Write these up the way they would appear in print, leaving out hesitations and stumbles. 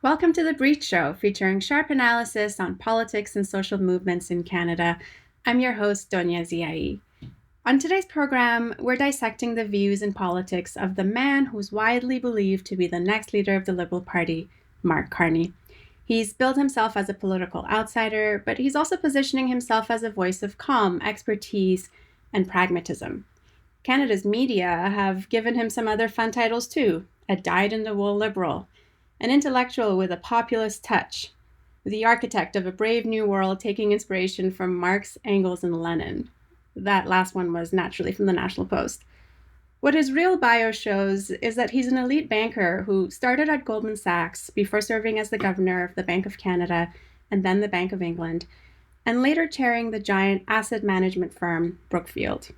Welcome to The Breach Show, featuring sharp analysis on politics and social movements in Canada. I'm your host, Donya Ziaee. On today's program, we're dissecting the views and politics of the man who's widely believed to be the next leader of the Liberal Party, Mark Carney. He's billed himself as a political outsider, but he's also positioning himself as a voice of calm, expertise, and pragmatism. Canada's media have given him some other fun titles too: a dyed-in-the-wool liberal, an intellectual with a populist touch, the architect of a brave new world taking inspiration from Marx, Engels, and Lenin. That last one was naturally from the National Post. What his real bio shows is that he's an elite banker who started at Goldman Sachs before serving as the governor of the Bank of Canada and then the Bank of England, and later chairing the giant asset management firm Brookfield.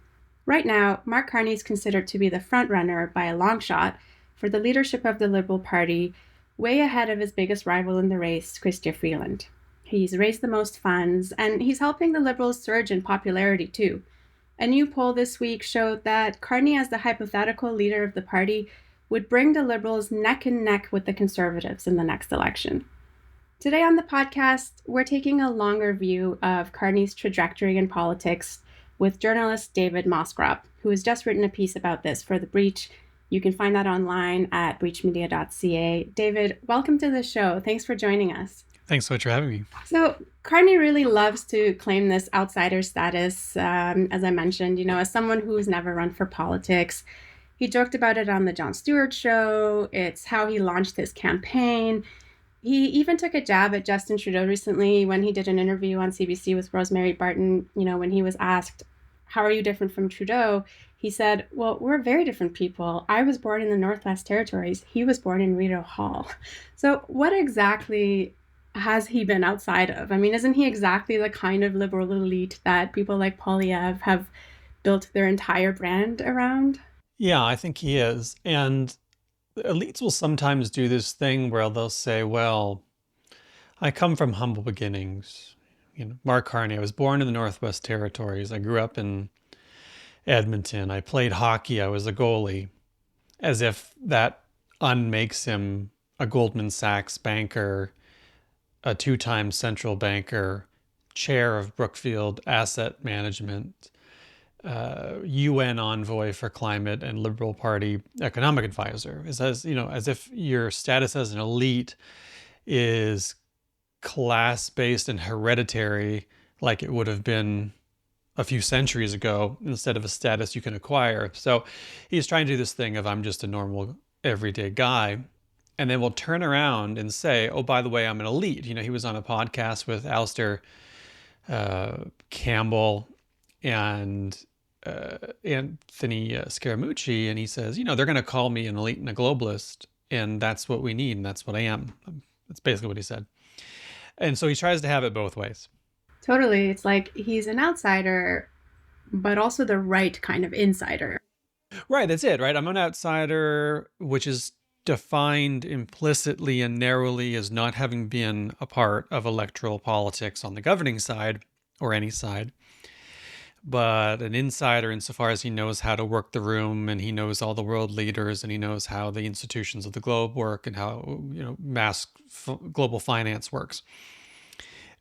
Right now, Mark Carney is considered to be the frontrunner by a long shot for the leadership of the Liberal Party, way ahead of his biggest rival in the race, Chrystia Freeland. He's raised the most funds, and he's helping the Liberals surge in popularity too. A new poll this week showed that Carney, as the hypothetical leader of the party, would bring the Liberals neck and neck with the Conservatives in the next election. Today on the podcast, we're taking a longer view of Carney's trajectory in politics with journalist David Moscrop, who has just written a piece about this for The Breach. You can find that online at breachmedia.ca. David, welcome to the show. Thanks for joining us. Thanks so much for having me. So Carney really loves to claim this outsider status, as I mentioned, as someone who's never run for politics. He joked about it on the Jon Stewart show. It's how he launched his campaign. He even took a jab at Justin Trudeau recently when he did an interview on CBC with Rosemary Barton. When he was asked, how are you different from Trudeau? He said, well, we're very different people. I was born in the Northwest Territories. He was born in Rideau Hall. So what exactly has he been outside of? I mean, isn't he exactly the kind of liberal elite that people like Poilievre have built their entire brand around? Yeah, I think he is. And elites will sometimes do this thing where they'll say, well, I come from humble beginnings. Mark Carney, I was born in the Northwest Territories. I grew up in Edmonton. I played hockey. I was a goalie. As if that unmakes him a Goldman Sachs banker, a two-time central banker, chair of Brookfield Asset Management, UN envoy for climate, and Liberal Party economic advisor. As if your status as an elite is class-based and hereditary, like it would have been a few centuries ago, instead of a status you can acquire. So he's trying to do this thing of, I'm just a normal everyday guy. And then we'll turn around and say, oh, by the way, I'm an elite. He was on a podcast with Alistair Campbell and Anthony Scaramucci, and he says, they're going to call me an elite and a globalist, and that's what we need, and that's what I am. That's basically what he said. And so he tries to have it both ways. Totally. It's like he's an outsider, but also the right kind of insider. Right, that's it, right? I'm an outsider, which is defined implicitly and narrowly as not having been a part of electoral politics on the governing side or any side, but an insider insofar as he knows how to work the room, and he knows all the world leaders, and he knows how the institutions of the globe work, and how global finance works.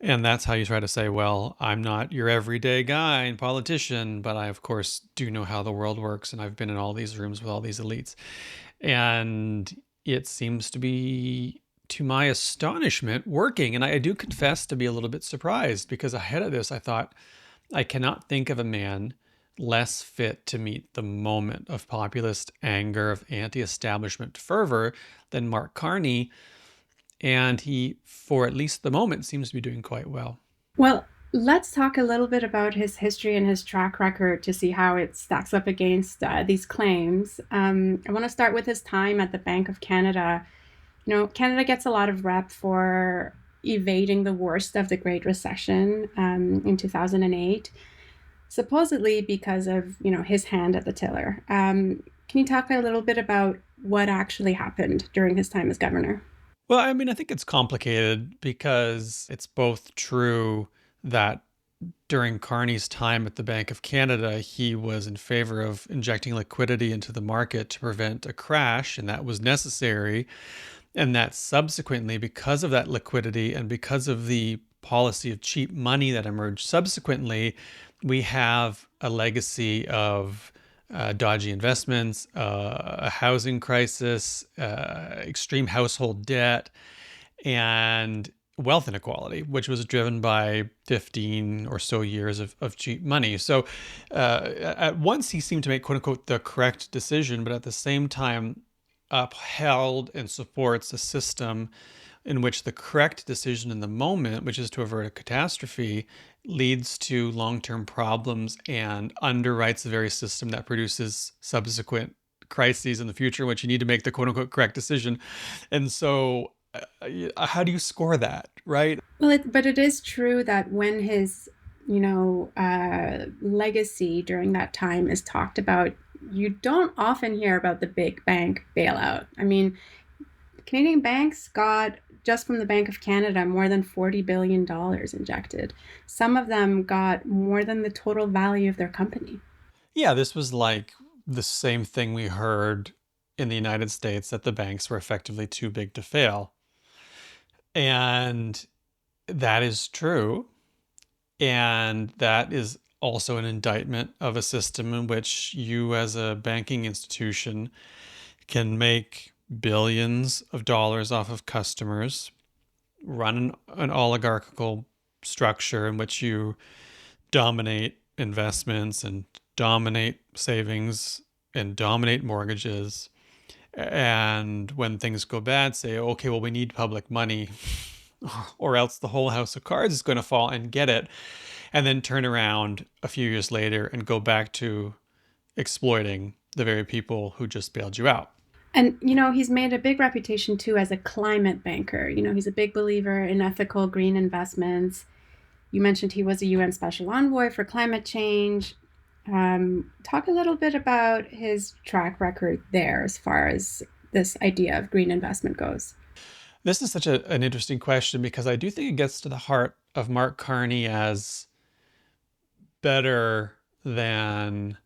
And that's how you try to say, well, I'm not your everyday guy and politician, but I, of course, do know how the world works, and I've been in all these rooms with all these elites. And it seems to be, to my astonishment, working. And I do confess to be a little bit surprised, because ahead of this, I thought, I cannot think of a man less fit to meet the moment of populist anger, of anti-establishment fervor than Mark Carney. And he, for at least the moment, seems to be doing quite well. Well, let's talk a little bit about his history and his track record to see how it stacks up against these claims. I want to start with his time at the Bank of Canada. Canada gets a lot of rep for evading the worst of the Great Recession in 2008, supposedly because of, his hand at the tiller. Can you talk a little bit about what actually happened during his time as governor? Well, I think it's complicated, because it's both true that during Carney's time at the Bank of Canada, he was in favor of injecting liquidity into the market to prevent a crash, and that was necessary. And that subsequently, because of that liquidity and because of the policy of cheap money that emerged subsequently, we have a legacy of dodgy investments, a housing crisis, extreme household debt, and wealth inequality, which was driven by 15 or so years of cheap money. So at once he seemed to make, quote unquote, the correct decision, but at the same time upheld and supports a system in which the correct decision in the moment, which is to avert a catastrophe, leads to long-term problems and underwrites the very system that produces subsequent crises in the future, in which you need to make the quote-unquote correct decision. And so how do you score that, right? Well, but it is true that when his, legacy during that time is talked about, you don't often hear about the big bank bailout. I mean, Canadian banks got, just from the Bank of Canada, more than $40 billion injected. Some of them got more than the total value of their company. Yeah, this was like the same thing we heard in the United States, that the banks were effectively too big to fail. And that is true. And that is also an indictment of a system in which you, as a banking institution, can make billions of dollars off of customers, run an oligarchical structure in which you dominate investments and dominate savings and dominate mortgages. And when things go bad, say, okay, well, we need public money or else the whole house of cards is going to fall, and get it. And then turn around a few years later and go back to exploiting the very people who just bailed you out. And, he's made a big reputation too as a climate banker. He's a big believer in ethical green investments. You mentioned he was a UN Special Envoy for climate change. Talk a little bit about his track record there as far as this idea of green investment goes. This is such an interesting question, because I do think it gets to the heart of Mark Carney as better than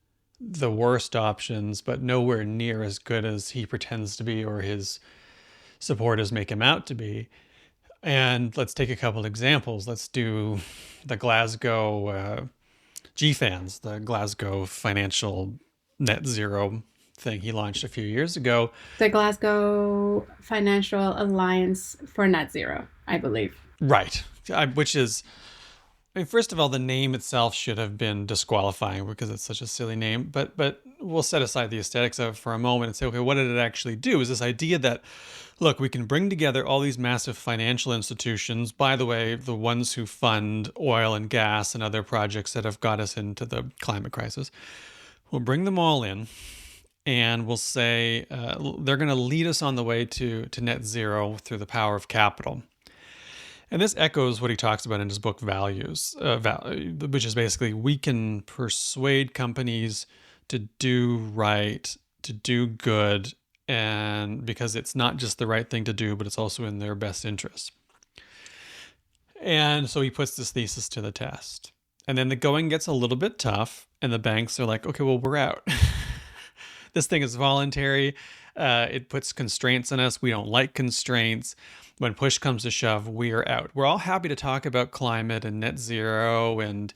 the worst options, but nowhere near as good as he pretends to be or his supporters make him out to be. And let's take a couple examples. Let's do the Glasgow GFANZ, the Glasgow financial net zero thing he launched a few years ago. The Glasgow Financial Alliance for Net Zero, I believe. Right. Which is, first of all, the name itself should have been disqualifying because it's such a silly name. But we'll set aside the aesthetics of it for a moment and say, okay, what did it actually do? Is this idea that, look, we can bring together all these massive financial institutions, by the way, the ones who fund oil and gas and other projects that have got us into the climate crisis. We'll bring them all in, and we'll say they're going to lead us on the way to net zero through the power of capital. And this echoes what he talks about in his book, Values, which is basically, we can persuade companies to do right, to do good, and because it's not just the right thing to do, but it's also in their best interest. And so he puts this thesis to the test. And then the going gets a little bit tough, and the banks are like, okay, well, we're out. This thing is voluntary. It puts constraints on us. We don't like constraints. When push comes to shove, we are out. We're all happy to talk about climate and net zero and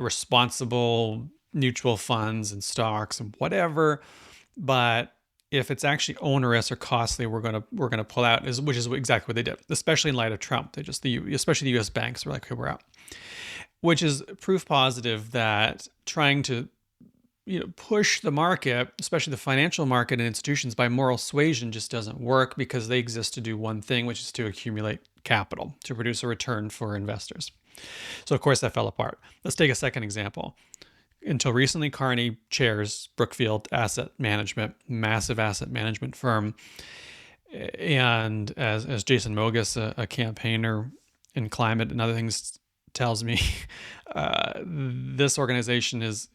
responsible mutual funds and stocks and whatever, but if it's actually onerous or costly, we're gonna pull out. Which is exactly what they did, especially in light of Trump. Especially the U.S. banks were like, okay, we're out. Which is proof positive that trying to push the market, especially the financial market and institutions, by moral suasion just doesn't work, because they exist to do one thing, which is to accumulate capital, to produce a return for investors. So of course that fell apart. Let's take a second example. Until recently, Carney chairs Brookfield Asset Management, massive asset management firm. And as Jason Mogus, a campaigner in climate and other things, tells me, this organization is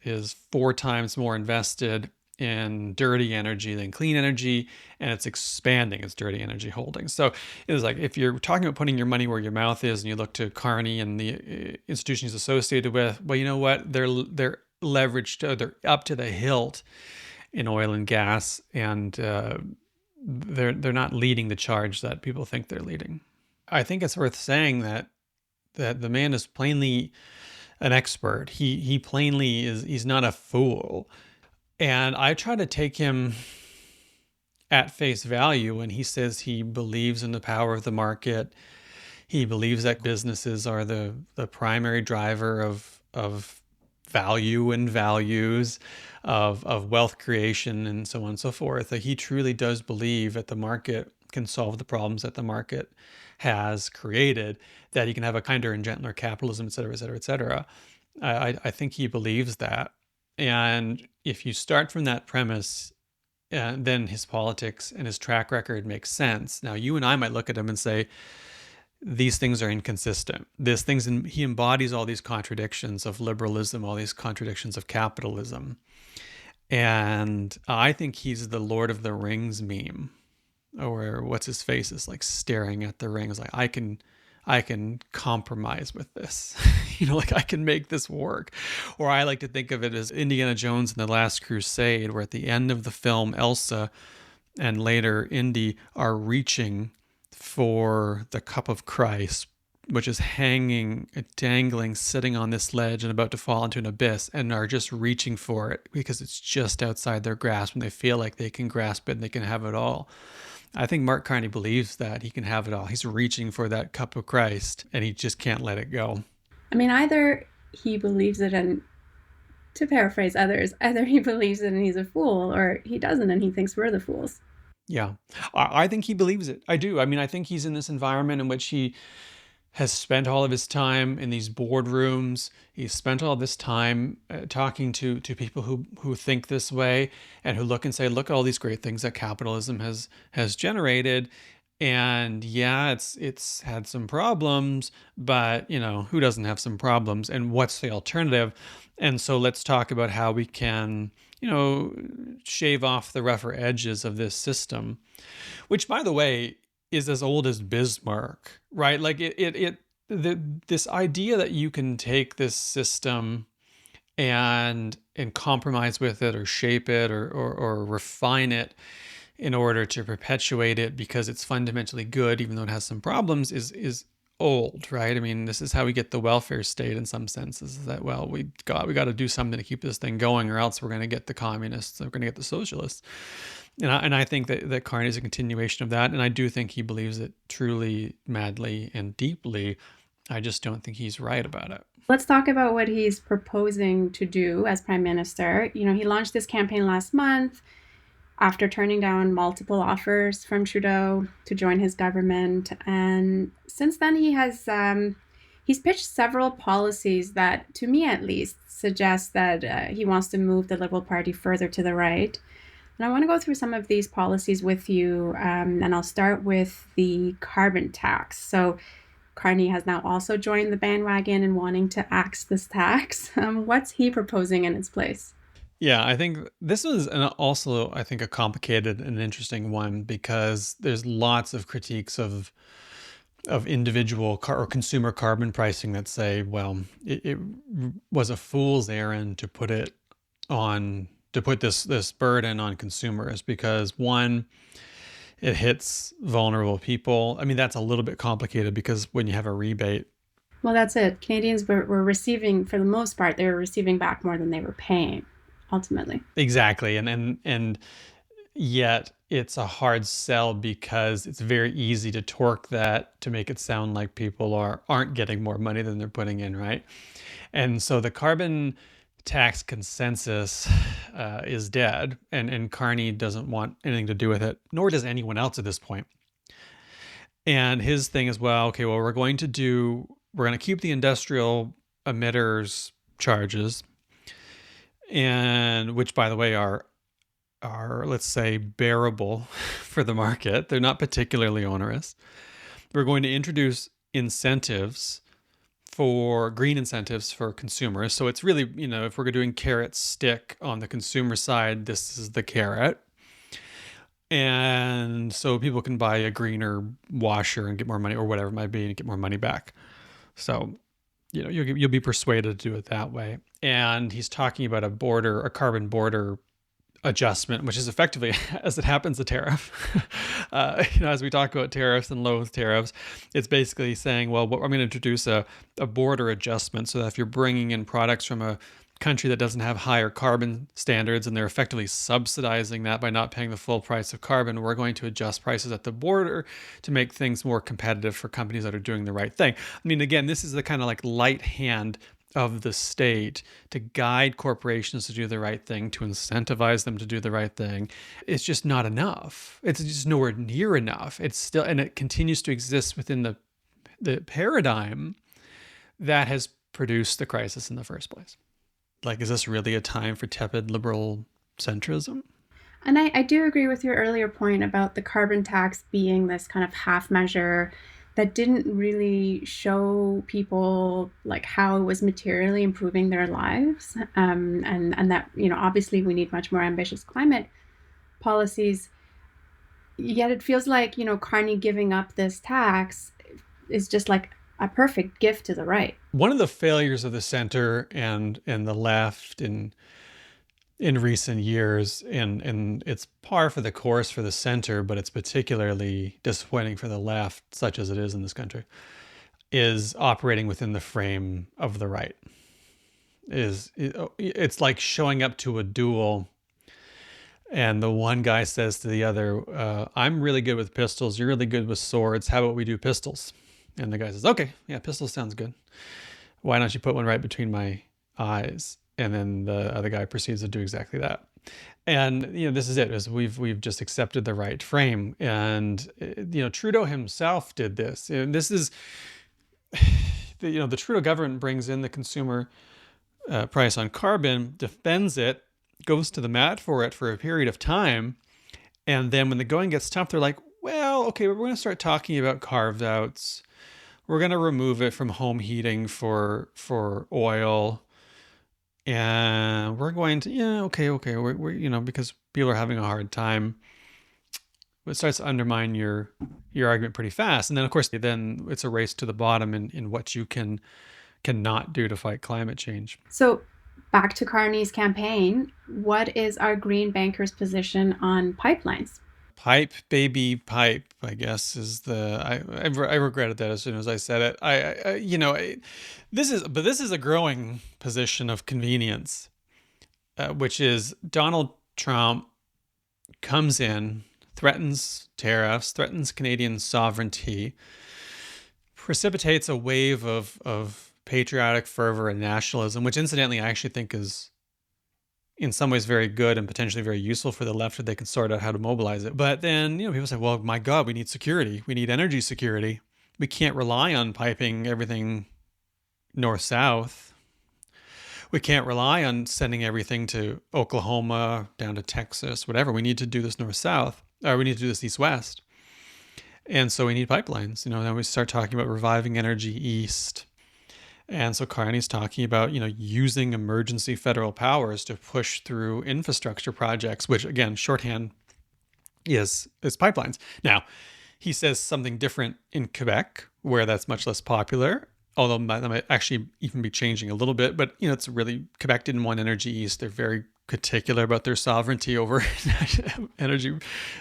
4 times more invested in dirty energy than clean energy, and it's expanding its dirty energy holdings. So it was like, if you're talking about putting your money where your mouth is, and you look to Carney and the institutions associated with, well, you know what? They're leveraged, they're up to the hilt in oil and gas, and they're not leading the charge that people think they're leading. I think it's worth saying that the man is plainly an expert. He plainly is. He's not a fool. And I try to take him at face value when he says he believes in the power of the market. He believes that businesses are the primary driver of value and values, of wealth creation, and so on and so forth. That he truly does believe that the market can solve the problems that the market has created, that he can have a kinder and gentler capitalism, et cetera, et cetera, et cetera. I think he believes that. And if you start from that premise, then his politics and his track record makes sense. Now, you and I might look at him and say, these things are inconsistent. He embodies all these contradictions of liberalism, all these contradictions of capitalism. And I think he's the Lord of the Rings meme, or what's his face is like staring at the rings, like I can compromise with this. Like I can make this work. Or I like to think of it as Indiana Jones and the Last Crusade, where at the end of the film, Elsa and later Indy are reaching for the cup of Christ, which is hanging, dangling, sitting on this ledge and about to fall into an abyss, and are just reaching for it because it's just outside their grasp and they feel like they can grasp it and they can have it all. I think Mark Carney believes that he can have it all. He's reaching for that cup of Christ and he just can't let it go. I mean, either he believes it, and to paraphrase others, either he believes it and he's a fool, or he doesn't and he thinks we're the fools. Yeah, I think he believes it. I do. I mean, I think he's in this environment in which he has spent all of his time in these boardrooms. He's spent all this time talking to people who think this way and who look and say, look at all these great things that capitalism has generated. And yeah, it's had some problems, but who doesn't have some problems? And what's the alternative? And so let's talk about how we can, shave off the rougher edges of this system, which, by the way, is as old as Bismarck, right? Like this idea that you can take this system and compromise with it, or shape it, or refine it in order to perpetuate it because it's fundamentally good, even though it has some problems, is old, right? I mean, this is how we get the welfare state in some senses, is that, well, we got to do something to keep this thing going, or else we're going to get the communists, we're going to get the socialists. And I think that Carney is a continuation of that. And I do think he believes it truly, madly, and deeply. I just don't think he's right about it. Let's talk about what he's proposing to do as prime minister. He launched this campaign last month after turning down multiple offers from Trudeau to join his government. And since then, he's pitched several policies that, to me at least, suggest that he wants to move the Liberal Party further to the right. And I want to go through some of these policies with you, and I'll start with the carbon tax. So Carney has now also joined the bandwagon in wanting to axe this tax. What's he proposing in its place? Yeah, I think this was also, I think, a complicated and interesting one, because there's lots of critiques of individual or consumer carbon pricing that say, well, it was a fool's errand to put this burden on consumers because, one, it hits vulnerable people. I mean, that's a little bit complicated because when you have a rebate. Well, that's it. Canadians were receiving, for the most part, they were receiving back more than they were paying, ultimately. Exactly. And yet it's a hard sell because it's very easy to torque that to make it sound like people aren't getting more money than they're putting in, right? And so the carbon tax consensus is dead, and Carney doesn't want anything to do with it, nor does anyone else at this point. And his thing is, well, okay, well, we're going to keep the industrial emitters charges, and which, by the way, are let's say bearable for the market. They're not particularly onerous. We're going to introduce incentives for green incentives for consumers. So it's really, if we're doing carrot stick on the consumer side, this is the carrot. And so people can buy a greener washer and get more money, or whatever it might be, and get more money back. So, you'll be persuaded to do it that way. And he's talking about a carbon border adjustment, which is effectively, as it happens, a tariff. As we talk about tariffs and low tariffs, it's basically saying, well, I'm going to introduce a border adjustment so that if you're bringing in products from a country that doesn't have higher carbon standards and they're effectively subsidizing that by not paying the full price of carbon, we're going to adjust prices at the border to make things more competitive for companies that are doing the right thing. I mean, again, this is the kind of like light hand of the state to guide corporations to do the right thing, to incentivize them to do the right thing. It's just not enough. It's just nowhere near enough. It's still, and it continues to exist within the paradigm that has produced the crisis in the first place. Like, is this really a time for tepid liberal centrism? And I do agree with your earlier point about the carbon tax being this kind of half measure that didn't really show people like how it was materially improving their lives. And that, obviously we need much more ambitious climate policies. Yet it feels like, Carney giving up this tax is just like a perfect gift to the right. One of the failures of the center and the left in recent years, and it's par for the course for the center, but it's particularly disappointing for the left, such as it is in this country, is operating within the frame of the right. It's like showing up to a duel and the one guy says to the other, I'm really good with pistols, you're really good with swords, how about we do pistols? And the guy says, okay, yeah, pistols sounds good. Why don't you put one right between my eyes? And then the other guy proceeds to do exactly that. And, this is it, is we've just accepted the right frame. And, Trudeau himself did this. And this is, the Trudeau government brings in the consumer price on carbon, defends it, goes to the mat for it for a period of time. And then when the going gets tough, they're like, well, okay, we're going to start talking about carved outs. We're going to remove it from home heating for oil. And we're going to, okay. We're because people are having a hard time. It starts to undermine your argument pretty fast. And then, of course, then it's a race to the bottom in what you cannot do to fight climate change. So back to Carney's campaign, what is our Green bankers' position on pipelines? Pipe, baby, pipe, I guess is I regretted that as soon as I said it. This is a growing position of convenience, which is Donald Trump comes in, threatens tariffs, threatens Canadian sovereignty, precipitates a wave of patriotic fervor and nationalism, which incidentally I actually think is in some ways very good and potentially very useful for the left if they can sort out how to mobilize it. But then, people say, well, my God, we need security. We need energy security. We can't rely on piping everything north-south. We can't rely on sending everything to Oklahoma, down to Texas, whatever. We need to do this north-south, or we need to do this east-west. And so we need pipelines. Then we start talking about reviving energy east. And so Carney's talking about, using emergency federal powers to push through infrastructure projects, which again, shorthand is pipelines. Now, he says something different in Quebec, where that's much less popular, although that might actually even be changing a little bit. But, it's really, Quebec didn't want energy east. They're very particular about their sovereignty over energy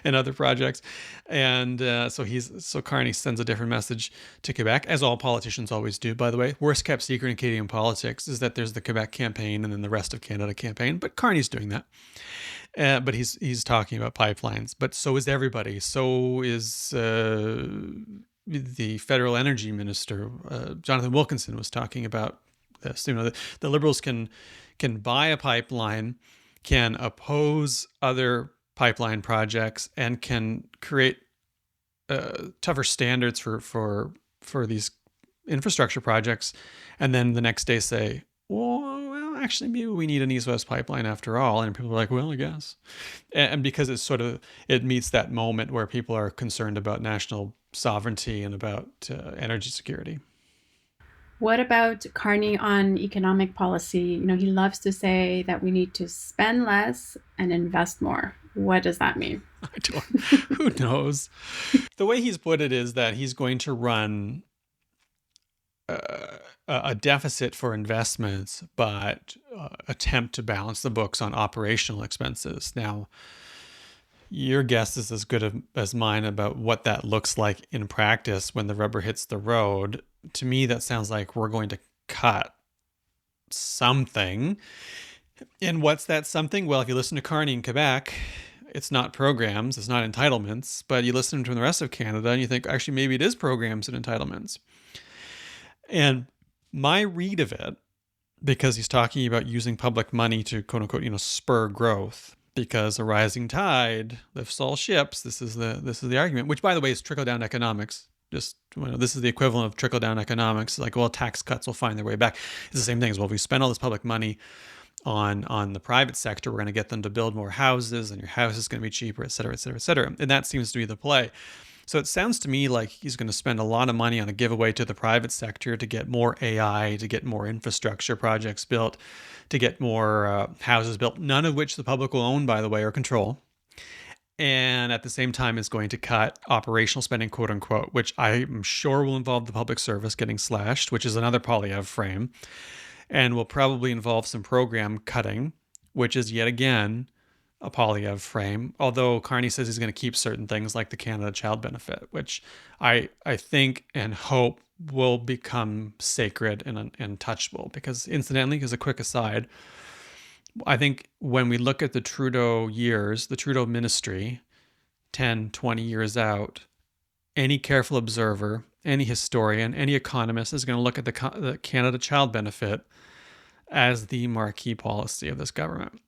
and other projects. And so Carney sends a different message to Quebec, as all politicians always do, by the way. Worst kept secret in Canadian politics is that there's the Quebec campaign and then the rest of Canada campaign, but Carney's doing that. But he's talking about pipelines, but so is everybody. So is the federal energy minister, Jonathan Wilkinson, was talking about this. The Liberals can buy a pipeline, can oppose other pipeline projects, and can create tougher standards for these infrastructure projects, and then the next day say, well, actually, maybe we need an east-west pipeline after all. And people are like, well, I guess. And because it meets that moment where people are concerned about national sovereignty and about energy security. What about Carney on economic policy? He loves to say that we need to spend less and invest more. What does that mean? Who knows? The way he's put it is that he's going to run a deficit for investments, but attempt to balance the books on operational expenses. Now, your guess is as good as mine about what that looks like in practice when the rubber hits the road. To me, that sounds like we're going to cut something. And what's that something? Well, if you listen to Carney in Quebec, it's not programs, it's not entitlements, but you listen to the rest of Canada and you think, actually, maybe it is programs and entitlements. And my read of it, because he's talking about using public money to quote unquote, spur growth, because a rising tide lifts all ships. This is the argument, which by the way is trickle down economics. This is the equivalent of trickle down economics. Like, well, tax cuts will find their way back. It's the same thing as, well, if we spend all this public money on the private sector, we're going to get them to build more houses, and your house is going to be cheaper, et cetera, et cetera, et cetera. And that seems to be the play. So it sounds to me like he's going to spend a lot of money on a giveaway to the private sector to get more AI, to get more infrastructure projects built, to get more houses built, none of which the public will own, by the way, or control. And at the same time is going to cut operational spending, quote unquote, which I'm sure will involve the public service getting slashed, which is another Polyev frame, and will probably involve some program cutting, which is yet again a Polyev frame, although Carney says he's going to keep certain things like the Canada Child Benefit, which I think and hope will become sacred and untouchable. Because incidentally, as a quick aside, I think when we look at the Trudeau years, the Trudeau ministry, 10, 20 years out, any careful observer, any historian, any economist is going to look at the Canada Child Benefit as the marquee policy of this government,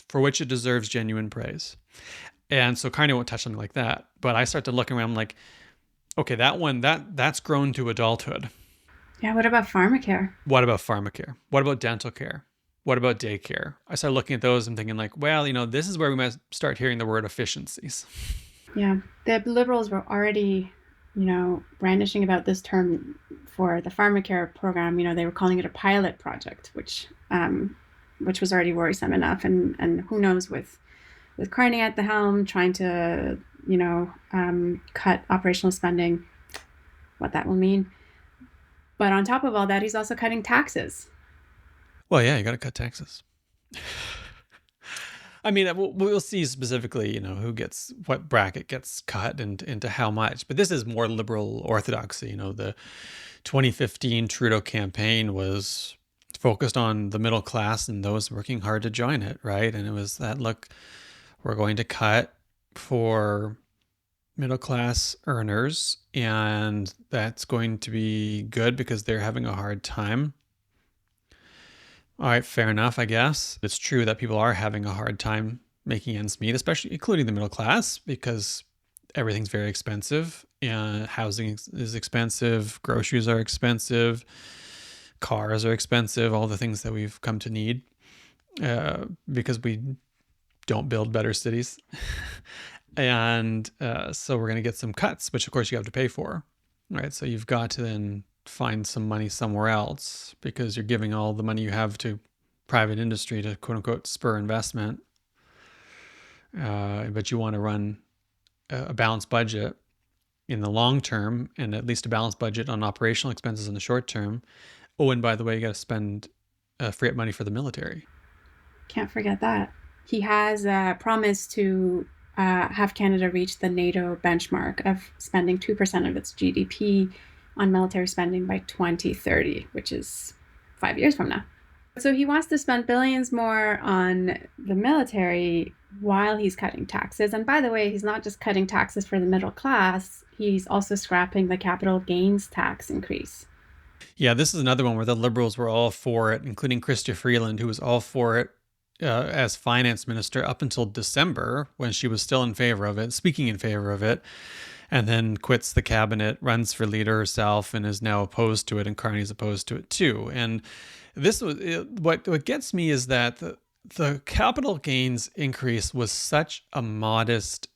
for which it deserves genuine praise. And so Carney won't touch something like that. But I start to look around like, okay, that's grown to adulthood. Yeah, what about pharmacare? What about pharmacare? What about dental care? What about daycare? I started looking at those and thinking like, well, this is where we might start hearing the word efficiencies. Yeah, the Liberals were already, brandishing about this term for the pharmacare program. They were calling it a pilot project, which was already worrisome enough. And who knows, with Carney at the helm trying to, cut operational spending, what that will mean. But on top of all that, he's also cutting taxes. Well, yeah, you got to cut taxes. I mean, we'll see specifically, who gets, what bracket gets cut and into how much. But this is more liberal orthodoxy. The 2015 Trudeau campaign was focused on the middle class and those working hard to join it, right? And it was that, look, we're going to cut for middle class earners, and that's going to be good because they're having a hard time. All right, fair enough, I guess. It's true that people are having a hard time making ends meet, especially including the middle class, because everything's very expensive. Housing is expensive, groceries are expensive, cars are expensive, all the things that we've come to need because we don't build better cities. And so we're going to get some cuts, which of course you have to pay for, right? So you've got to then find some money somewhere else because you're giving all the money you have to private industry to quote unquote spur investment. But you want to run a balanced budget in the long term, and at least a balanced budget on operational expenses in the short term. Oh, and by the way, you got to spend free up money for the military. Can't forget that. He has promised to have Canada reach the NATO benchmark of spending 2% of its GDP on military spending by 2030, which is 5 years from now. So he wants to spend billions more on the military while he's cutting taxes. And by the way, he's not just cutting taxes for the middle class, he's also scrapping the capital gains tax increase. Yeah, this is another one where the Liberals were all for it, including Chrystia Freeland, who was all for it as finance minister up until December, when she was still in favor of it, speaking in favor of it, and then quits the cabinet, runs for leader herself, and is now opposed to it, and Carney's opposed to it too. And this was what gets me is that the capital gains increase was such a modest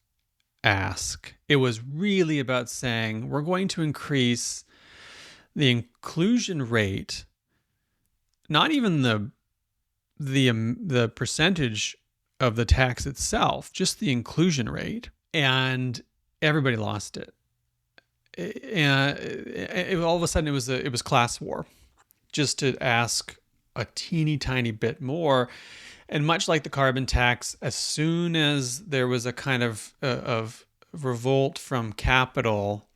ask. It was really about saying we're going to increase the inclusion rate, not even the percentage of the tax itself, just the inclusion rate, and everybody lost it. And all of a sudden, it was class war. just to ask a teeny tiny bit more. And much like the carbon tax, as soon as there was a kind of revolt from capital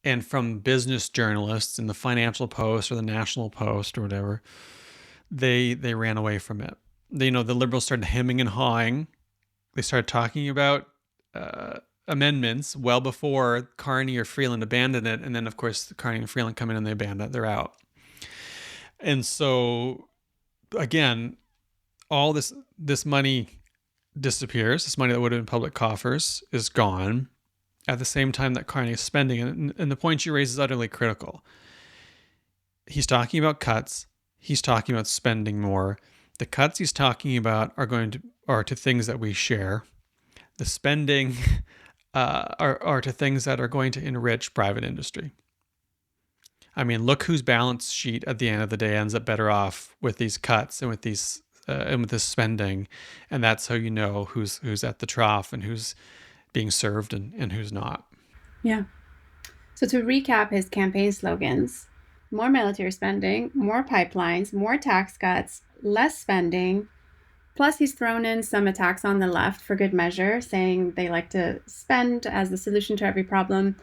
and from business journalists in the Financial Post or the National Post or whatever, they ran away from it. The liberals started hemming and hawing. They started talking about amendments well before Carney or Freeland abandoned it. And then, of course, Carney and Freeland come in and they abandon it. They're out. And so, again, all this money disappears. This money that would have been public coffers is gone at the same time that Carney is spending. And the point you raise is utterly critical. He's talking about cuts. He's talking about spending more. The cuts he's talking about are to things that we share. The spending are to things that are going to enrich private industry. I mean, look whose balance sheet at the end of the day ends up better off with these cuts and with these and with this spending, and that's how you know who's at the trough and who's being served and who's not. Yeah. So to recap his campaign slogans: more military spending, more pipelines, more tax cuts, less spending. Plus, he's thrown in some attacks on the left for good measure, saying they like to spend as the solution to every problem.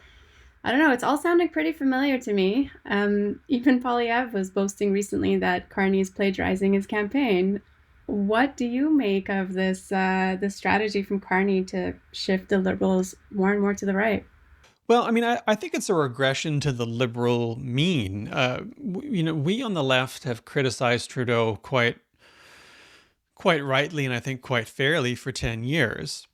I don't know, it's all sounding pretty familiar to me. Even Polyev was boasting recently that Carney is plagiarizing his campaign. What do you make of this strategy from Carney to shift the Liberals more and more to the right? Well, I mean, I think it's a regression to the liberal mean. We on the left have criticized Trudeau quite rightly and I think quite fairly for 10 years.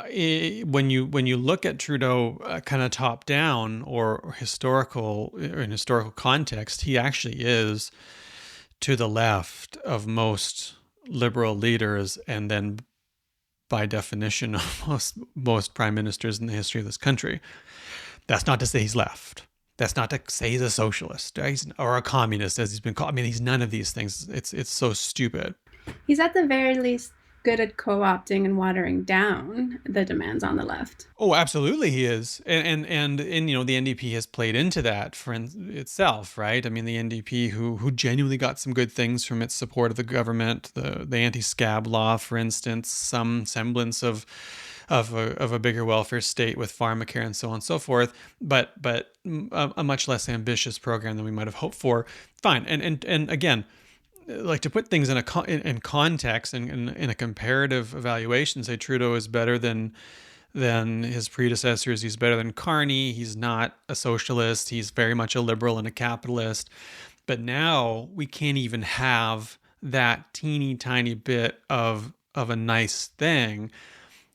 When you look at Trudeau kind of top down or in historical context, he actually is to the left of most liberal leaders, and then by definition of most prime ministers in the history of this country. That's not to say he's left. That's not to say he's a socialist or a communist, as he's been called. I mean, he's none of these things. It's so stupid. He's at the very least good at co-opting and watering down the demands on the left. Oh, absolutely, he is, and the NDP has played into that for itself, right? I mean, the NDP, who genuinely got some good things from its support of the government, the anti-scab law, for instance, some semblance of a bigger welfare state with pharmacare and so on and so forth, but a much less ambitious program than we might have hoped for. Fine, and again, like to put things in context and in a comparative evaluation, say Trudeau is better than his predecessors. He's better than Carney. He's not a socialist. He's very much a liberal and a capitalist. But now we can't even have that teeny tiny bit of a nice thing.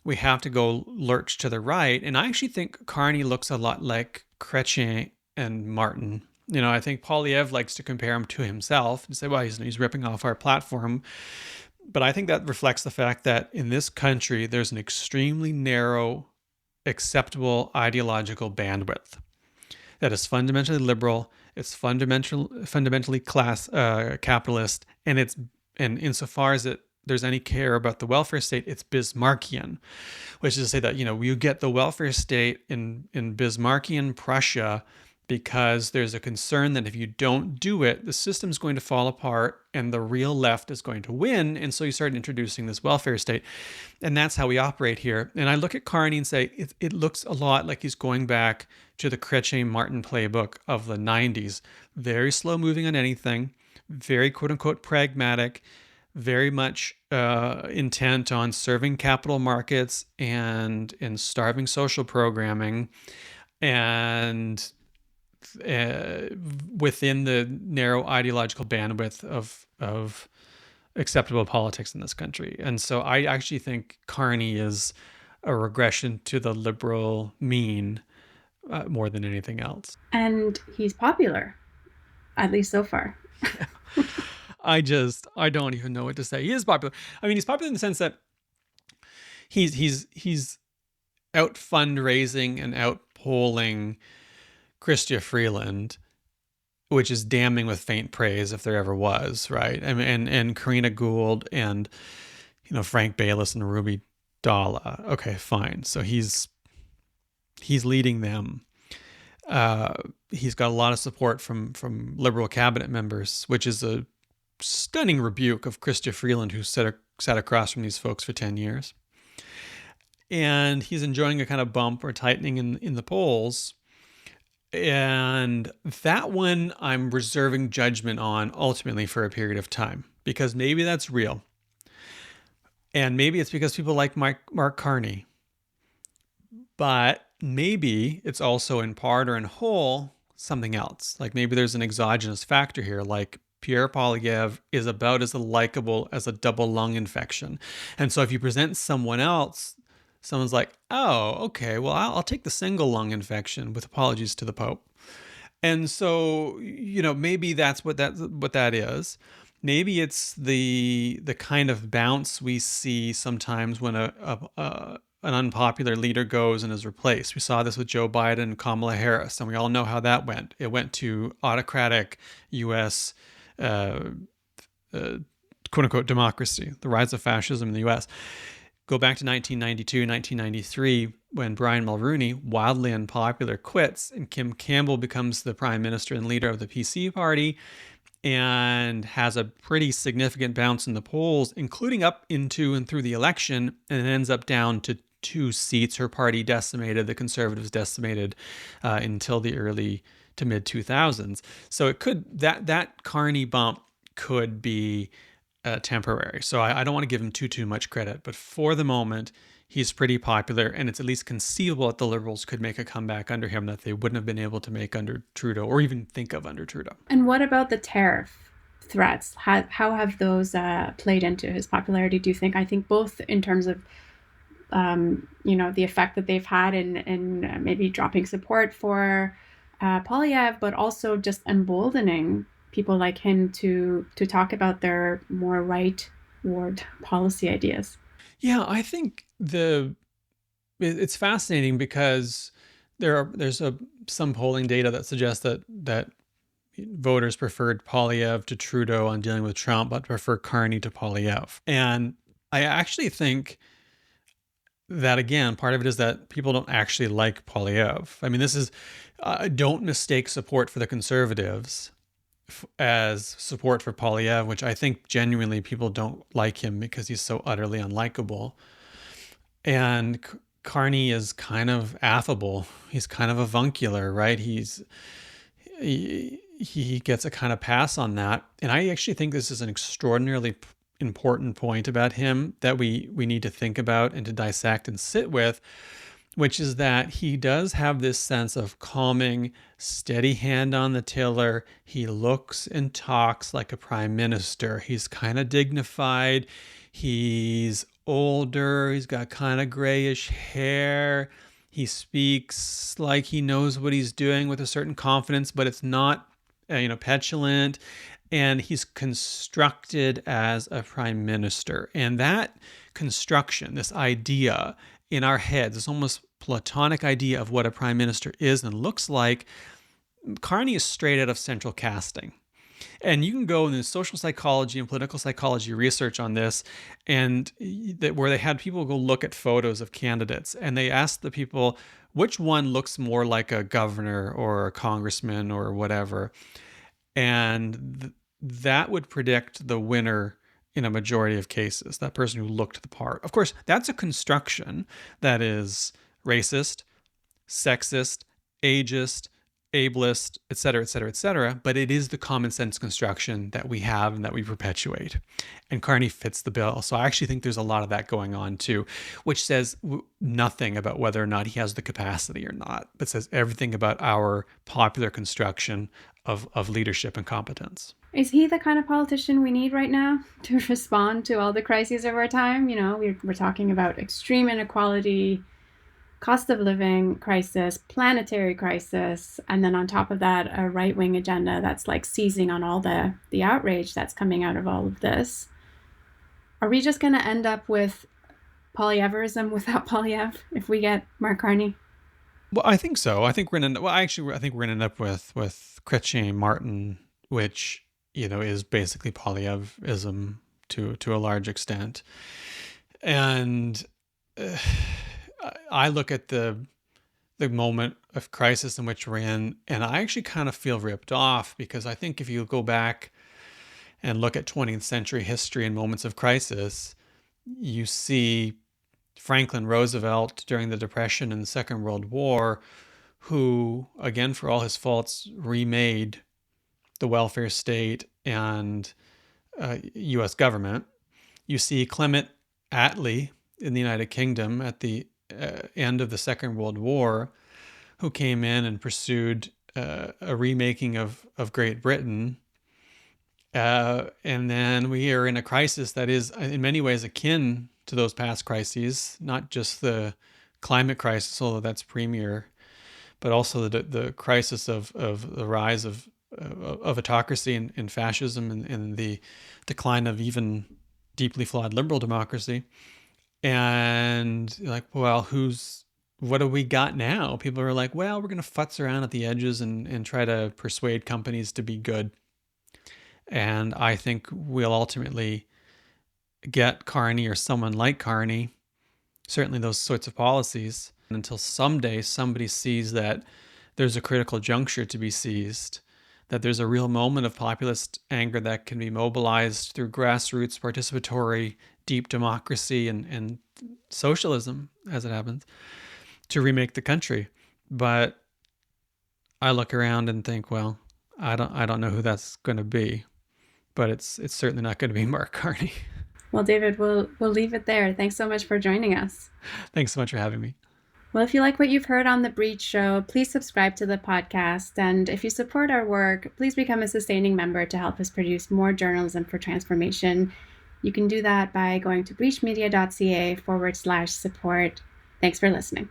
We have to go lurch to the right. And I actually think Carney looks a lot like Chrétien and Martin. I think Polyev likes to compare him to himself and say, well, he's ripping off our platform. But I think that reflects the fact that in this country, there's an extremely narrow, acceptable ideological bandwidth that is fundamentally liberal. It's fundamentally capitalist, and insofar as there's any care about the welfare state, it's Bismarckian, which is to say that you get the welfare state in Bismarckian Prussia because there's a concern that if you don't do it, the system's going to fall apart and the real left is going to win. And so you start introducing this welfare state. And that's how we operate here. And I look at Carney and say, it looks a lot like he's going back to the Chrétien-Martin playbook of the 90s. Very slow moving on anything, very quote unquote pragmatic, very much intent on serving capital markets and starving social programming, and within the narrow ideological bandwidth of acceptable politics in this country. And so I actually think Carney is a regression to the liberal mean more than anything else. And he's popular, at least so far. I don't even know what to say. He is popular. I mean, he's popular in the sense that he's out fundraising and out polling Chrystia Freeland, which is damning with faint praise if there ever was, right? And Karina Gould and Frank Baylis and Ruby Dalla. Okay, fine. So he's leading them. He's got a lot of support from Liberal cabinet members, which is a stunning rebuke of Chrystia Freeland, who sat across from these folks for 10 years. And he's enjoying a kind of bump or tightening in the polls. And that one I'm reserving judgment on ultimately for a period of time, because maybe that's real. And maybe it's because people like Mark Carney. But maybe it's also in part or in whole something else. Like maybe there's an exogenous factor here, like Pierre Poilievre is about as likable as a double lung infection. And so if you present someone else, someone's like, oh, okay, well, I'll take the single lung infection, with apologies to the Pope. And so, maybe that's what that is. Maybe it's the kind of bounce we see sometimes when an unpopular leader goes and is replaced. We saw this with Joe Biden and Kamala Harris, and we all know how that went. It went to autocratic U.S. Quote-unquote democracy, the rise of fascism in the U.S. Go back to 1992, 1993, when Brian Mulroney, wildly unpopular, quits, and Kim Campbell becomes the prime minister and leader of the PC party, and has a pretty significant bounce in the polls, including up into and through the election, and it ends up down to 2 seats. Her party decimated, the Conservatives decimated until the early to mid 2000s. So it could that Carney bump could be temporary. So I don't want to give him too much credit, but for the moment, he's pretty popular, and it's at least conceivable that the Liberals could make a comeback under him that they wouldn't have been able to make under Trudeau, or even think of under Trudeau. And what about the tariff threats? How have those played into his popularity, do you think? I think both in terms of the effect that they've had in maybe dropping support for Poilievre, but also just emboldening people like him to talk about their more rightward policy ideas. Yeah, I think it's fascinating because there's some polling data that suggests that voters preferred Poilievre to Trudeau on dealing with Trump, but prefer Carney to Poilievre. And I actually think that, again, part of it is that people don't actually like Poilievre. I mean, this is don't mistake support for the Conservatives as support for Poilievre, which I think genuinely people don't like him because he's so utterly unlikable. And Carney is kind of affable. He's kind of avuncular, right? He gets a kind of pass on that. And I actually think this is an extraordinarily important point about him that we need to think about and to dissect and sit with, which is that he does have this sense of calming, steady hand on the tiller. He looks and talks like a prime minister. He's kind of dignified. He's older. He's got kind of grayish hair. He speaks like he knows what he's doing with a certain confidence, but it's not, petulant. And he's constructed as a prime minister. And that construction, this idea in our heads, this almost Platonic idea of what a prime minister is and looks like, Carney is straight out of central casting. And you can go in the social psychology and political psychology research on this, and where they had people go look at photos of candidates, and they asked the people which one looks more like a governor or a congressman or whatever. And that would predict the winner in a majority of cases, that person who looked the part. Of course, that's a construction that is racist, sexist, ageist, ableist, et cetera, but it is the common sense construction that we have and that we perpetuate. And Carney fits the bill. So I actually think there's a lot of that going on too, which says nothing about whether or not he has the capacity or not, but says everything about our popular construction of leadership and competence. Is he the kind of politician we need right now to respond to all the crises of our time? We're talking about extreme inequality, cost of living crisis, planetary crisis, and then on top of that, a right-wing agenda that's like seizing on all the outrage that's coming out of all of this. Are we just going to end up with Poilievrism without Poilievre if we get Mark Carney? Well, I think so. I think we're going to end up with Chrétien Martin, which is basically Poilievrism to a large extent. And I look at the the moment of crisis in which we're in. And I actually kind of feel ripped off, because I think if you go back and look at 20th century history and moments of crisis, you see Franklin Roosevelt during the Depression and the Second World War, who, again, for all his faults, remade the welfare state and U.S. government. You see Clement Attlee in the United Kingdom at the end of the Second World War, who came in and pursued a remaking of Great Britain. And then we are in a crisis that is in many ways akin to those past crises, not just the climate crisis, although that's premier, but also the crisis of the rise of autocracy and fascism, and the decline of even deeply flawed liberal democracy. And like, well, what do we got now? People are like, well, we're going to futz around at the edges and try to persuade companies to be good. And I think we'll ultimately get Carney or someone like Carney, certainly those sorts of policies, until someday somebody sees that there's a critical juncture to be seized, that there's a real moment of populist anger that can be mobilized through grassroots, participatory, deep democracy and socialism, as it happens, to remake the country. But I look around and think, well, I don't know who that's going to be, but it's certainly not going to be Mark Carney. Well, David, we'll leave it there. Thanks so much for joining us. Thanks so much for having me. Well, if you like what you've heard on The Breach Show, please subscribe to the podcast. And if you support our work, please become a sustaining member to help us produce more journalism for transformation. You can do that by going to breachmedia.ca/support. Thanks for listening.